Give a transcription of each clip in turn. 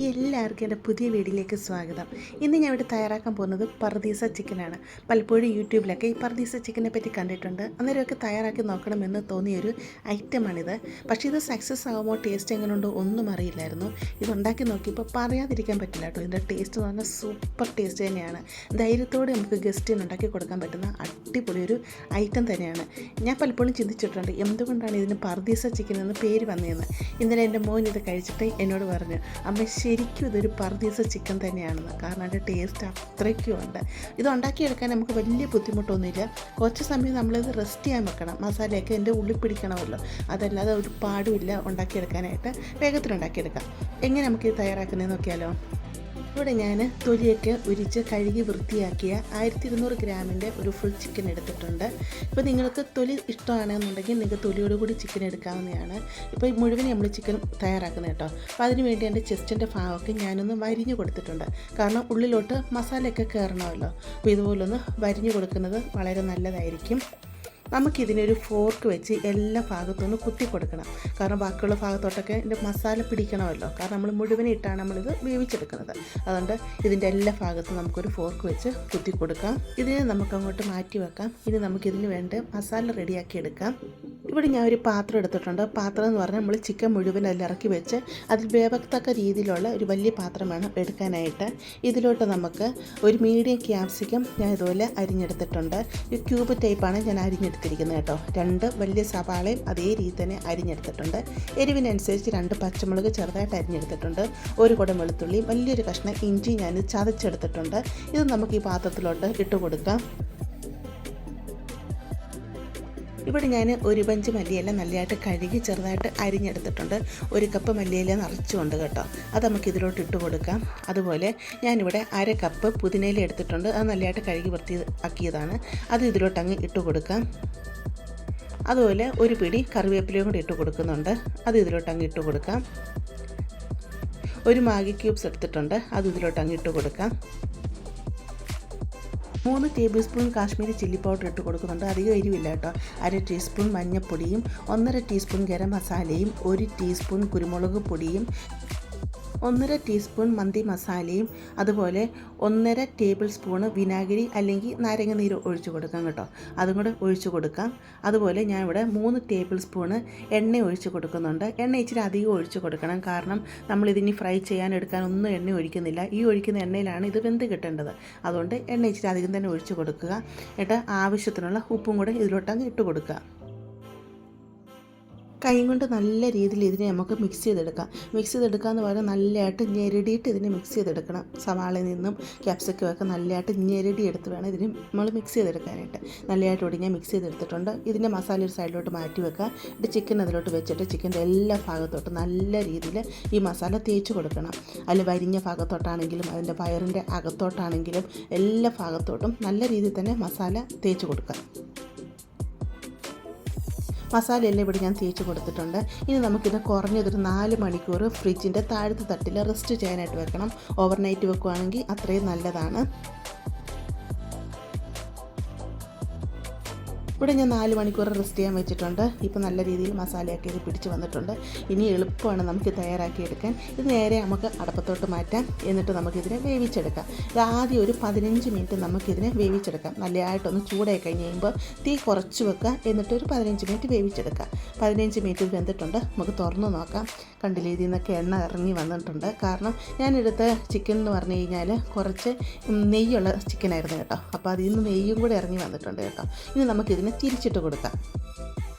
എല്ലാവർക്കും എൻ്റെ പുതിയ വീഡിയോയിലേക്ക് സ്വാഗതം. ഇന്ന് ഞാൻ ഇവിടെ തയ്യാറാക്കാൻ പോകുന്നത് പർദീസ ചിക്കനാണ്. പലപ്പോഴും യൂട്യൂബിലൊക്കെ ഈ പർദീസ ചിക്കനെ പറ്റി കണ്ടിട്ടുണ്ട്. അന്നേരമൊക്കെ തയ്യാറാക്കി നോക്കണമെന്ന് തോന്നിയൊരു ഐറ്റമാണിത്. പക്ഷേ ഇത് സക്സസ് ആകുമോ, ടേസ്റ്റ് എങ്ങനെയുണ്ടോ ഒന്നും അറിയില്ലായിരുന്നു. ഇതുണ്ടാക്കി നോക്കിയപ്പോൾ പറയാതിരിക്കാൻ പറ്റില്ല കേട്ടോ. ഇതിൻ്റെ ടേസ്റ്റ് എന്ന് പറഞ്ഞാൽ സൂപ്പർ ടേസ്റ്റ് തന്നെയാണ്. ധൈര്യത്തോടെ നമുക്ക് ഗസ്റ്റിന് ഉണ്ടാക്കി കൊടുക്കാൻ പറ്റുന്ന അടിപൊളി ഒരു ഐറ്റം തന്നെയാണ്. ഞാൻ പലപ്പോഴും ചിന്തിച്ചിട്ടുണ്ട് എന്തുകൊണ്ടാണ് ഇതിന് പർദീസ ചിക്കൻ എന്ന് പേര് വന്നതെന്ന്. ഇന്നലെ എൻ്റെ മോൻ ഇത് കഴിച്ചിട്ട് എന്നോട് പറഞ്ഞു, അമ്മ ശരിക്കും ഇതൊരു പർദീസ ചിക്കൻ തന്നെയാണെന്ന്. കാരണം അതിൻ്റെ ടേസ്റ്റ് അത്രയ്ക്കും ഉണ്ട്. ഇത് ഉണ്ടാക്കിയെടുക്കാൻ നമുക്ക് വലിയ ബുദ്ധിമുട്ടൊന്നുമില്ല. കുറച്ച് സമയം നമ്മളിത് റെസ്റ്റ് ചെയ്യാൻ വെക്കണം. മസാലയൊക്കെ എൻ്റെ ഉള്ളിൽ പിടിക്കണമല്ലോ. അതല്ലാതെ ഒരു പാടുമില്ല ഉണ്ടാക്കിയെടുക്കാനായിട്ട്. വേഗത്തിൽ ഉണ്ടാക്കിയെടുക്കാം. എങ്ങനെ നമുക്കിത് തയ്യാറാക്കുന്നതെന്ന് നോക്കിയാലോ. ഇവിടെ ഞാൻ തൊലിയൊക്കെ ഉരിച്ച് കഴുകി വൃത്തിയാക്കിയ 1200 ഗ്രാമിൻ്റെ ഒരു ഫുൾ ചിക്കൻ എടുത്തിട്ടുണ്ട്. ഇപ്പോൾ നിങ്ങൾക്ക് തൊലി ഇഷ്ടമാണെന്നുണ്ടെങ്കിൽ നിങ്ങൾക്ക് തൊലിയോട് കൂടി ചിക്കൻ എടുക്കാവുന്നതാണ്. ഇപ്പോൾ മുഴുവൻ നമ്മൾ ചിക്കൻ തയ്യാറാക്കുന്നത് കേട്ടോ. അപ്പോൾ അതിന് വേണ്ടി എൻ്റെ ചെസ്റ്റിൻ്റെ ഭാഗമൊക്കെ ഞാനൊന്ന് വരിഞ്ഞു കൊടുത്തിട്ടുണ്ട്. കാരണം ഉള്ളിലോട്ട് മസാലയൊക്കെ കയറണമല്ലോ. അപ്പോൾ ഇതുപോലൊന്ന് വരിഞ്ഞു കൊടുക്കുന്നത് വളരെ നല്ലതായിരിക്കും. നമുക്കിതിനൊരു ഫോർക്ക് വെച്ച് എല്ലാ ഭാഗത്തുനിന്ന് കുത്തി കൊടുക്കണം. കാരണം ബാക്കിയുള്ള ഭാഗത്തോട്ടൊക്കെ ഇതിൻ്റെ മസാല പിടിക്കണമല്ലോ. കാരണം നമ്മൾ മുഴുവനും ഇട്ടാണ് നമ്മളിത് വേവിച്ചെടുക്കുന്നത്. അതുകൊണ്ട് ഇതിൻ്റെ എല്ലാ ഭാഗത്തും നമുക്കൊരു ഫോർക്ക് വെച്ച് കുത്തി കൊടുക്കാം. ഇതിനെ നമുക്കങ്ങോട്ട് മാറ്റി വെക്കാം. ഇനി നമുക്കിതിന് വേണ്ട മസാല റെഡിയാക്കി എടുക്കാം. ഇവിടെ ഞാൻ ഒരു പാത്രം എടുത്തിട്ടുണ്ട്. പാത്രം എന്ന് പറഞ്ഞാൽ നമ്മൾ ചിക്കൻ മുഴുവൻ അതിൽ ഇറക്കി വെച്ച് അതിൽ വേവത്തക്ക രീതിയിലുള്ള ഒരു വലിയ പാത്രം വേണം എടുക്കാനായിട്ട്. ഇതിലോട്ട് നമുക്ക് ഒരു മീഡിയം ക്യാപ്സിക്കം ഞാൻ ഇതുപോലെ അരിഞ്ഞെടുത്തിട്ടുണ്ട്. ഈ ക്യൂബ് ടൈപ്പാണ് ഞാൻ അരിഞ്ഞെടുത്തിരിക്കുന്നത് കേട്ടോ. 2 വലിയ സവാളയും അതേ രീതി തന്നെ അരിഞ്ഞെടുത്തിട്ടുണ്ട്. എരിവിനനുസരിച്ച് 2 പച്ചമുളക് ചെറുതായിട്ട് അരിഞ്ഞെടുത്തിട്ടുണ്ട്. ഒരു കുടം വെളുത്തുള്ളി, വലിയൊരു കഷ്ണം ഇഞ്ചി ഞാൻ ചതച്ചെടുത്തിട്ടുണ്ട്. ഇത് നമുക്ക് ഈ പാത്രത്തിലോട്ട് ഇട്ട് കൊടുക്കാം. ഇവിടെ ഞാൻ ഒരു ബഞ്ച് മല്ലിയില നല്ലതായിട്ട് കഴുകി ചെറുതായിട്ട് അരിഞ്ഞെടുത്തിട്ടുണ്ട്. 1 കപ്പ് മല്ലിയില നിറച്ചുകൊണ്ട് കേട്ടോ. അത് നമുക്ക് ഇതിലോട്ട് ഇട്ട് കൊടുക്കാം. അതുപോലെ ഞാനിവിടെ 1/2 കപ്പ് പുതിനയില എടുത്തിട്ടുണ്ട്. അത് നല്ലതായിട്ട് കഴുകി വൃത്തിയാക്കിയതാണ്. അത് ഇതിലോട്ട് അങ്ങ് ഇട്ട് കൊടുക്കാം. അതുപോലെ ഒരു പിടി കറിവേപ്പിലയും കൂടി ഇട്ട് കൊടുക്കുന്നുണ്ട്. അത് ഇതിലോട്ട് അങ്ങ് ഇട്ട് കൊടുക്കാം. ഒരു മാഗി ക്യൂബ്സ് എടുത്തിട്ടുണ്ട്. അത് ഇതിലോട്ട് അങ്ങ് ഇട്ട് കൊടുക്കാം. 3 table spoon Kashmiri chilli powder ഇട്ട് കൊടുക്കുന്നുണ്ട്. അധികം എരിവില്ല കേട്ടോ. 1/2 ടീസ്പൂൺ മഞ്ഞൾപ്പൊടിയും 1/2 ടീസ്പൂൺ ഗരം മസാലയും 1 ടീസ്പൂൺ കുരുമുളക് പൊടിയും 1/2 ടീസ്പൂൺ മന്തി മസാലയും അതുപോലെ 1/2 ടേബിൾ സ്പൂണ് വിനാഗിരി അല്ലെങ്കിൽ നാരങ്ങ നീര് ഒഴിച്ച് കൊടുക്കാം കേട്ടോ. അതും കൂടെ ഒഴിച്ച് കൊടുക്കാം. അതുപോലെ ഞാൻ ഇവിടെ 3 ടേബിൾ സ്പൂണ് എണ്ണ ഒഴിച്ച് കൊടുക്കുന്നുണ്ട്. എണ്ണ ഇച്ചിരി അധികം ഒഴിച്ച് കൊടുക്കണം. കാരണം നമ്മളിതിനി ഫ്രൈ ചെയ്യാൻ എടുക്കാനൊന്നും എണ്ണ ഒഴിക്കുന്നില്ല. ഈ ഒഴിക്കുന്ന എണ്ണയിലാണ് ഇത് വെന്ത് കിട്ടേണ്ടത്. അതുകൊണ്ട് എണ്ണ ഇച്ചിരി അധികം തന്നെ ഒഴിച്ച് കൊടുക്കുക. എന്നിട്ട് ആവശ്യത്തിനുള്ള ഉപ്പും കൂടെ ഇതിലോട്ടങ്ങ് ഇട്ട് കൊടുക്കുക. കൈ കൊണ്ട് നല്ല രീതിയിൽ ഇതിനെ നമുക്ക് മിക്സ് ചെയ്തെടുക്കാം. മിക്സ് ചെയ്തെടുക്കാമെന്ന് പറഞ്ഞാൽ നല്ലതായിട്ട് ഞെരടിയിട്ട് ഇതിനെ മിക്സ് ചെയ്തെടുക്കണം. സവാളയിൽ നിന്നും ക്യാപ്സിക്കമൊക്കെ നല്ലതായിട്ട് ഞെരടിയെടുത്ത് വേണം ഇതിന് നമ്മൾ മിക്സ് ചെയ്തെടുക്കാനായിട്ട്. നല്ലതായിട്ട് ഒടിഞ്ഞ് മിക്സ് ചെയ്തെടുത്തിട്ടുണ്ട്. ഇതിൻ്റെ മസാല ഒരു സൈഡിലോട്ട് മാറ്റി വെക്കുക. എന്നിട്ട് ചിക്കൻ അതിലോട്ട് വെച്ചിട്ട് ചിക്കൻ്റെ എല്ലാ ഭാഗത്തോട്ടും നല്ല രീതിയിൽ ഈ മസാല തേച്ച് കൊടുക്കണം. അതിൽ വരിഞ്ഞ ഭാഗത്തോട്ടാണെങ്കിലും അതിൻ്റെ വയറിൻ്റെ അകത്തോട്ടാണെങ്കിലും എല്ലാ ഭാഗത്തോട്ടും നല്ല രീതിയിൽ തന്നെ മസാല തേച്ച് കൊടുക്കുക. മസാലയെല്ലാം ഇവിടെ ഞാൻ തേച്ച് കൊടുത്തിട്ടുണ്ട്. ഇനി നമുക്കിത് കുറഞ്ഞതൊരു 4 മണിക്കൂർ ഫ്രിഡ്ജിൻ്റെ താഴത്തെ തട്ടിൽ റെസ്റ്റ് ചെയ്യാനായിട്ട് വെക്കണം. ഓവർനൈറ്റ് വെക്കുകയാണെങ്കിൽ അത്രയും നല്ലതാണ്. ഇവിടെ ഞാൻ 4 മണിക്കൂർ റെസ്റ്റ് ചെയ്യാൻ വെച്ചിട്ടുണ്ട്. ഇപ്പോൾ നല്ല രീതിയിൽ മസാലയൊക്കെ ഇത് പിടിച്ച് വന്നിട്ടുണ്ട്. ഇനി എളുപ്പമാണ് നമുക്ക് തയ്യാറാക്കിയെടുക്കാൻ. ഇത് നേരെ നമുക്ക് അടപ്പത്തോട്ട് മാറ്റാം. എന്നിട്ട് നമുക്കിതിനെ വേവിച്ചെടുക്കാം. ഇത് ആദ്യം ഒരു 15 മിനിറ്റ് നമുക്കിതിനെ വേവിച്ചെടുക്കാം. നല്ലതായിട്ടൊന്ന് ചൂടായി കഴിഞ്ഞ് കഴിയുമ്പോൾ തീ കുറച്ച് വെക്കുക. എന്നിട്ട് ഒരു 15 മിനിറ്റ് വേവിച്ചെടുക്കാം. 15 മിനിറ്റ് വെന്തിട്ടുണ്ട്. നമുക്ക് തുറന്ന് നോക്കാം. കണ്ടില്ലേ, ഇതിൽ നിന്നൊക്കെ എണ്ണ ഇറങ്ങി വന്നിട്ടുണ്ട്. കാരണം ഞാനെടുത്ത ചിക്കൻ എന്ന് പറഞ്ഞു കഴിഞ്ഞാൽ കുറച്ച് നെയ്യുള്ള ചിക്കനായിരുന്നു കേട്ടോ. അപ്പോൾ അതിൽ നിന്ന് നെയ്യും കൂടെ ഇറങ്ങി വന്നിട്ടുണ്ട് കേട്ടോ. ഇനി നമുക്കിതിന് തിരിച്ചിട്ട് കൊടുക്കാം.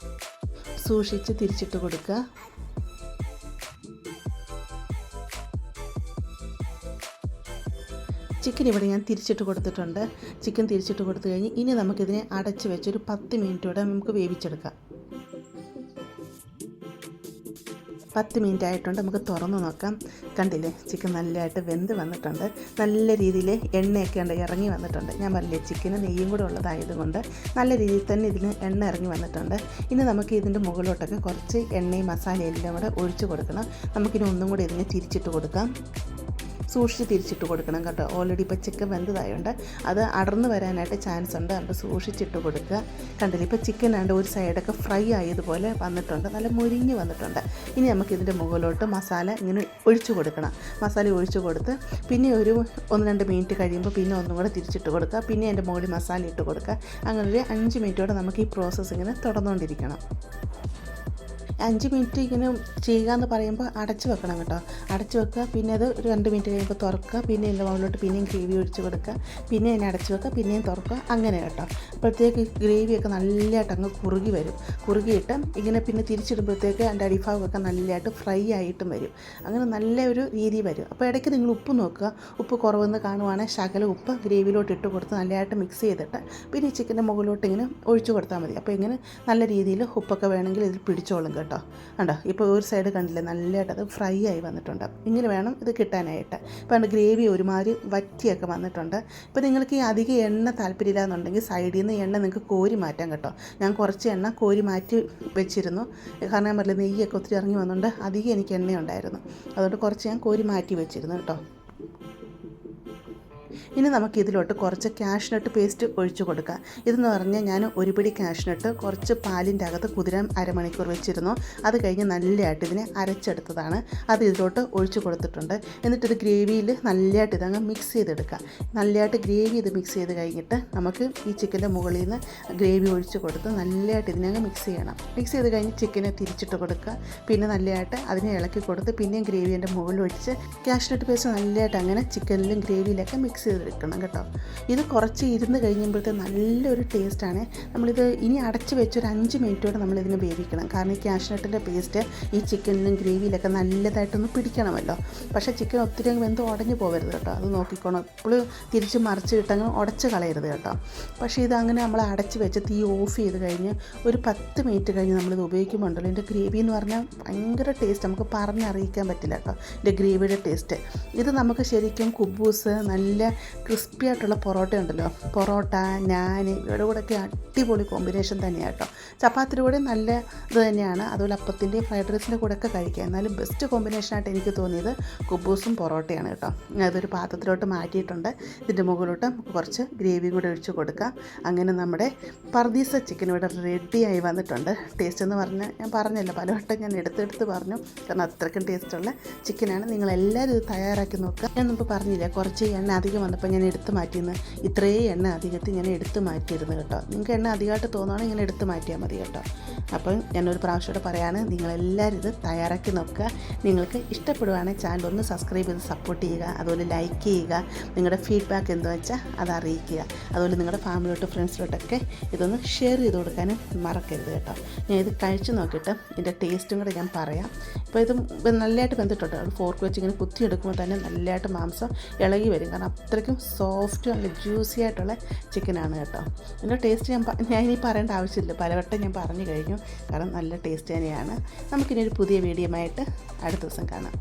സൂക്ഷിച്ച് തിരിച്ചിട്ട് കൊടുക്കുക. ചിക്കൻ ഇവിടെ ഞാൻ തിരിച്ചിട്ട് കൊടുത്തിട്ടുണ്ട്. ചിക്കൻ തിരിച്ചിട്ട് കൊടുത്തു കഴിഞ്ഞ് ഇനി നമുക്കിതിനെ അടച്ച് വെച്ചൊരു 10 മിനിറ്റോടെ നമുക്ക് വേവിച്ചെടുക്കാം. 10 മിനിറ്റ് ആയിട്ടുണ്ട്. നമുക്ക് തുറന്ന് നോക്കാം. കണ്ടില്ലേ, ചിക്കൻ നല്ലതായിട്ട് വെന്ത് വന്നിട്ടുണ്ട്. നല്ല രീതിയിൽ എണ്ണയൊക്കെ ഉണ്ട് ഇറങ്ങി വന്നിട്ടുണ്ട്. ഞാൻ പറഞ്ഞില്ലേ, ചിക്കന് നെയ്യും കൂടെ ഉള്ളതായതുകൊണ്ട് നല്ല രീതിയിൽ തന്നെ ഇതിന് എണ്ണ ഇറങ്ങി വന്നിട്ടുണ്ട്. ഇനി നമുക്ക് ഇതിൻ്റെ മുകളിലോട്ടൊക്കെ കുറച്ച് എണ്ണയും മസാലയും എല്ലാം കൂടെ ഒഴിച്ച് കൊടുക്കണം. നമുക്കിനി ഒന്നും കൂടി ഇതിനെ തിരിച്ചിട്ട് കൊടുക്കാം. സൂക്ഷിച്ച് തിരിച്ചിട്ട് കൊടുക്കണം കേട്ടോ. ഓൾറെഡി ഇപ്പോൾ ചിക്കൻ വെന്തതായതുകൊണ്ട് അത് അടർന്ന് വരാനായിട്ട് ചാൻസ് ഉണ്ട്. അതുകൊണ്ട് സൂക്ഷിച്ചിട്ട് കൊടുക്കുക. കണ്ടില്ല, ഇപ്പോൾ ചിക്കൻ ആണ്ട് ഒരു സൈഡൊക്കെ ഫ്രൈ ആയതുപോലെ വന്നിട്ടുണ്ട്, നല്ല മുരിഞ്ഞ് വന്നിട്ടുണ്ട്. ഇനി നമുക്കിതിൻ്റെ മുകളിലോട്ട് മസാല ഇങ്ങനെ ഒഴിച്ചു കൊടുക്കണം. മസാല ഒഴിച്ചു കൊടുത്ത് പിന്നെ ഒരു 1-2 മിനിറ്റ് കഴിയുമ്പോൾ പിന്നെ ഒന്നും കൂടെ തിരിച്ചിട്ട് കൊടുക്കുക. പിന്നെ അതിൻ്റെ മുകളിൽ മസാല ഇട്ട് കൊടുക്കുക. അങ്ങനെ ഒരു 5 മിനിറ്റോടെ നമുക്ക് ഈ പ്രോസസ്സ് ഇങ്ങനെ തുടർന്നുകൊണ്ടിരിക്കണം. 5 മിനിറ്റ് ഇങ്ങനെ ചെയ്യുക എന്ന് പറയുമ്പോൾ അടച്ച് വെക്കണം കേട്ടോ. അടച്ച് വെക്കുക, പിന്നെ അത് ഒരു 2 മിനിറ്റ് കഴിയുമ്പോൾ തുറക്കുക, പിന്നെ ഇതിൻ്റെ മുകളിലോട്ട് പിന്നെയും ഗ്രേവി ഒഴിച്ച് കൊടുക്കുക, പിന്നെ അതിനെ അടച്ച് വെക്കുക, പിന്നെയും തുറക്കുക, അങ്ങനെ കേട്ടോ. അപ്പോഴത്തേക്ക് ഗ്രേവിയൊക്കെ നല്ലതായിട്ട് അങ്ങ് കുറുകി വരും. കുറുകിയിട്ട് ഇങ്ങനെ പിന്നെ തിരിച്ചിടുമ്പോഴത്തേക്ക് അതിൻ്റെ അടിഭാഗമൊക്കെ നല്ലതായിട്ട് ഫ്രൈ ആയിട്ടും വരും. അങ്ങനെ നല്ല ഒരു രീതി വരും. അപ്പോൾ ഇടയ്ക്ക് നിങ്ങൾ ഉപ്പ് നോക്കുക. ഉപ്പ് കുറവെന്ന് കാണുവാണെങ്കിൽ ശകലം ഉപ്പ് ഗ്രേവിയിലോട്ട് ഇട്ട് കൊടുത്ത് നല്ലതായിട്ട് മിക്സ് ചെയ്തിട്ട് പിന്നെ ഈ ചിക്കൻ്റെ മുകളിലോട്ട് ഇങ്ങനെ ഒഴിച്ച് കൊടുത്താൽ മതി. അപ്പോൾ ഇങ്ങനെ നല്ല രീതിയിൽ ഉപ്പൊക്കെ വേണമെങ്കിൽ ഇതിൽ പിടിച്ചോളും കേട്ടോ. കണ്ടോ, ഇപ്പോൾ ഒരു സൈഡ് കണ്ടില്ലേ, നല്ലതായിട്ട് അത് ഫ്രൈ ആയി വന്നിട്ടുണ്ട്. ഇങ്ങനെ വേണം ഇത് കിട്ടാനായിട്ട്. ഇപ്പോൾ അതിൻ്റെ ഗ്രേവി ഒരുമാതിരി വറ്റിയൊക്കെ വന്നിട്ടുണ്ട്. ഇപ്പോൾ നിങ്ങൾക്ക് ഈ അധികം എണ്ണ താല്പര്യമില്ല എന്നുണ്ടെങ്കിൽ സൈഡിൽ നിന്ന് എണ്ണ നിങ്ങൾക്ക് കോരി മാറ്റാം കേട്ടോ. ഞാൻ കുറച്ച് എണ്ണ കോരി മാറ്റി വെച്ചിരുന്നു. കാരണം ഞാൻ പറഞ്ഞില്ല, നെയ്യൊക്കെ ഒത്തിരി ഇറങ്ങി വന്നുകൊണ്ട് അധികം എനിക്ക് എണ്ണയുണ്ടായിരുന്നു. അതുകൊണ്ട് കുറച്ച് ഞാൻ കോരി മാറ്റി വെച്ചിരുന്നു കേട്ടോ. ഇനി നമുക്ക് ഇതിലോട്ട് കുറച്ച് കാഷ്നട്ട് പേസ്റ്റ് ഒഴിച്ചു കൊടുക്കാം. ഇതെന്ന് പറഞ്ഞാൽ ഞാൻ ഒരു പിടി കാഷ്നട്ട് കുറച്ച് പാലിൻ്റെ അകത്ത് കുതിരാൻ അരമണിക്കൂർ വെച്ചിരുന്നു. അത് കഴിഞ്ഞ് നല്ലതായിട്ട് ഇതിനെ അരച്ചെടുത്തതാണ്. അത് ഇതിലോട്ട് ഒഴിച്ചു കൊടുത്തിട്ടുണ്ട്. എന്നിട്ടൊരു ഗ്രേവിയിൽ നല്ലതായിട്ട് ഇതങ്ങ് മിക്സ് ചെയ്തെടുക്കുക. നല്ലതായിട്ട് ഗ്രേവി ഇത് മിക്സ് ചെയ്ത് കഴിഞ്ഞിട്ട് നമുക്ക് ഈ ചിക്കൻ്റെ മുകളിൽ നിന്ന് ഗ്രേവി ഒഴിച്ച് കൊടുത്ത് നല്ലതായിട്ട് ഇതിനങ്ങ് മിക്സ് ചെയ്യണം. മിക്സ് ചെയ്ത് കഴിഞ്ഞ് ചിക്കനെ തിരിച്ചിട്ട് കൊടുക്കുക. പിന്നെ നല്ലതായിട്ട് അതിനെ ഇളക്കി കൊടുത്ത് പിന്നെയും ഗ്രേവിൻ്റെ മുകളിൽ ഒഴിച്ച് കാഷ്നട്ട് പേസ്റ്റ് നല്ലതായിട്ട് അങ്ങനെ ചിക്കനിലും ഗ്രേവിയിലൊക്കെ മിക്സ് ചെയ്തെടുക്കണം കേട്ടോ. ഇത് കുറച്ച് ഇരുന്ന് കഴിയുമ്പോഴത്തെ നല്ലൊരു ടേസ്റ്റാണ്. നമ്മളിത് ഇനി അടച്ച് വെച്ചൊരു 5 മിനിറ്റോടെ നമ്മളിതിനെ വേവിക്കണം. കാരണം ഈ കാഷ്നട്ടിൻ്റെ പേസ്റ്റ് ഈ ചിക്കനിലും ഗ്രേവിയിലൊക്കെ നല്ലതായിട്ടൊന്ന് പിടിക്കണമല്ലോ. പക്ഷേ ചിക്കൻ ഒത്തിരി വെന്ത് ഉടഞ്ഞു പോകരുത് കേട്ടോ. അത് നോക്കിക്കോണം. എപ്പോഴും തിരിച്ച് മറിച്ച് ഇട്ടങ്ങ് ഉടച്ച് കളയരുത് കേട്ടോ. പക്ഷേ ഇതങ്ങനെ നമ്മൾ അടച്ച് വെച്ച് തീ ഓഫ് ചെയ്ത് കഴിഞ്ഞ് ഒരു 10 മിനിറ്റ് കഴിഞ്ഞ് നമ്മളിത് ഉപയോഗിക്കുമ്പോണ്ടല്ലോ, ഇതിൻ്റെ ഗ്രേവി എന്ന് പറഞ്ഞാൽ ഭയങ്കര ടേസ്റ്റ്, നമുക്ക് പറഞ്ഞറിയിക്കാൻ പറ്റില്ല കേട്ടോ ഇതിൻ്റെ ഗ്രേവിയുടെ ടേസ്റ്റ്. ഇത് നമുക്ക് ശരിക്കും കുബൂസ്, നല്ല ക്രിസ്പി ആയിട്ടുള്ള പൊറോട്ട ഉണ്ടല്ലോ, പൊറോട്ട, നാൻ, ഇവരുടെ കൂടെയൊക്കെ അടിപൊളി കോമ്പിനേഷൻ തന്നെയാണ് കേട്ടോ. ചപ്പാത്തിയുടെ കൂടെ നല്ല ഇത് തന്നെയാണ്. അതുപോലെ അപ്പത്തിൻ്റെയും ഫ്രൈഡ് റൈസിൻ്റെ കൂടെയൊക്കെ കഴിക്കുക. എന്നാലും ബെസ്റ്റ് കോമ്പിനേഷനായിട്ട് എനിക്ക് തോന്നിയത് കുബൂസും പൊറോട്ടയാണ് കേട്ടോ. അതൊരു പാത്രത്തിലോട്ട് മാറ്റിയിട്ടുണ്ട്. ഇതിൻ്റെ മുകളിലോട്ട് കുറച്ച് ഗ്രേവിയും കൂടെ ഒഴിച്ച് കൊടുക്കാം. അങ്ങനെ നമ്മുടെ പർദീസ ചിക്കൻ ഇവിടെ റെഡിയായി വന്നിട്ടുണ്ട്. ടേസ്റ്റ് എന്ന് പറഞ്ഞാൽ ഞാൻ പറഞ്ഞല്ലോ, പലവട്ടം ഞാൻ എടുത്തെടുത്ത് പറഞ്ഞു, കാരണം അത്രയ്ക്കും ടേസ്റ്റുള്ള ചിക്കനാണ്. നിങ്ങളെല്ലാവരും ഇത് തയ്യാറാക്കി നോക്കുക. ഞാൻ മുമ്പ് പറഞ്ഞില്ല, കുറച്ച് എണ്ണ അധികം വന്നപ്പോൾ ഞാൻ എടുത്ത് മാറ്റിയെന്ന്. ഇത്രയും എണ്ണ അധികത്തിൽ ഞാൻ എടുത്ത് മാറ്റിയിരുന്നു കേട്ടോ. നിങ്ങൾക്ക് എണ്ണ അധികമായിട്ട് തോന്നുകയാണെങ്കിൽ ഇങ്ങനെ എടുത്ത് മാറ്റിയാൽ മതി കേട്ടോ. അപ്പം ഞാനൊരു പ്രാവശ്യം കൂടെ പറയാണ്, നിങ്ങളെല്ലാവരും ഇത് തയ്യാറാക്കി നോക്കുക. നിങ്ങൾക്ക് ഇഷ്ടപ്പെടുവാണെങ്കിൽ ചാനൽ ഒന്ന് സബ്സ്ക്രൈബ് ചെയ്ത് സപ്പോർട്ട് ചെയ്യുക. അതുപോലെ ലൈക്ക് ചെയ്യുക. നിങ്ങളുടെ ഫീഡ്ബാക്ക് എന്താ വെച്ചാൽ അത് അറിയിക്കുക. അതുപോലെ നിങ്ങളുടെ ഫാമിലിയോട്ട്, ഫ്രണ്ട്സിലോട്ടൊക്കെ ഇതൊന്ന് ഷെയർ ചെയ്ത് കൊടുക്കാനും മറക്കരുത് കേട്ടോ. ഞാൻ ഇത് കഴിച്ച് നോക്കിയിട്ട് ഇതിൻ്റെ ടേസ്റ്റും കൂടെ ഞാൻ പറയാം. ഇപ്പോൾ ഇത് നല്ലതായിട്ട് വെന്തിട്ടുണ്ട്. അത് ഫോർക്ക് വെച്ച് ഇങ്ങനെ കുത്തിയെടുക്കുമ്പോൾ തന്നെ നല്ലതായിട്ട് മാംസം ഇളകി വരും. കാരണം അത്രയ്ക്കും സോഫ്റ്റ്, നല്ല ജ്യൂസി ആയിട്ടുള്ള ചിക്കനാണ് കേട്ടോ. ഇതിൻ്റെ ടേസ്റ്റ് ഞാൻ ഇനി പറയേണ്ട ആവശ്യമില്ല, പലവട്ടം ഞാൻ പറഞ്ഞു കഴിഞ്ഞു. കാരണം നല്ല ടേസ്റ്റ് തന്നെയാണ്. നമുക്കിനി ഒരു പുതിയ വീഡിയോ ആയിട്ട് അടുത്ത ദിവസം കാണാം.